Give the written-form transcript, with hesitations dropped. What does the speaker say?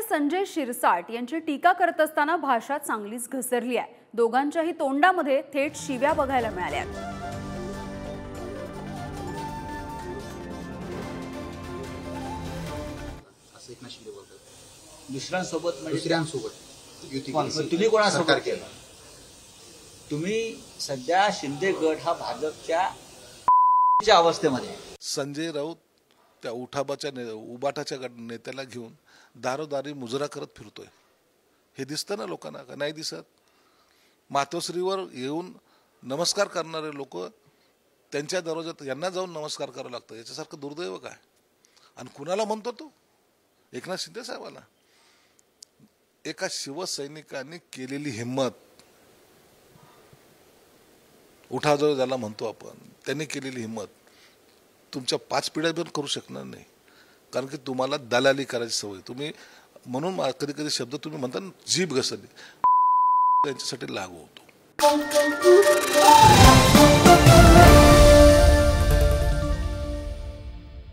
संजय शिरसाट यांची टीका करत असताना भाषा चांगलीच घसरली आहे। दोघांच्याही तोंडामध्ये थेट शिव्या बघायला मिळाल्या। तुम्ही कोणासोबत केलं? तुम्ही सध्या शिंदे गट हा भाजपच्या अवस्थेमध्ये। संजय राऊत त्या उबाटाच्या नेत्याला घेऊन दारोदारी मुजरा करत फिरतोय, हे दिसतं ना लोकांना का नाही दिसत? मातोश्रीवर येऊन नमस्कार करणारे लोक त्यांच्या दरवाजात यांना जाऊन नमस्कार करावं लागतं, याच्यासारखं दुर्दैव काय? आणि कुणाला म्हणतो तो? एकनाथ शिंदे साहेबाला। एका शिवसैनिकांनी केलेली हिम्मत, उठाव ज्याला म्हणतो आपण, त्यांनी केलेली हिम्मत तुमच्या 5 पिढ्या पण करू शकणार नाही, कारण की तुम्हाला दलाली करायची सवय। तुम्ही म्हणून कधी कधी शब्द तुम्ही म्हणता ना, जीभ घसरली, त्यांच्यासाठी लागू होतो।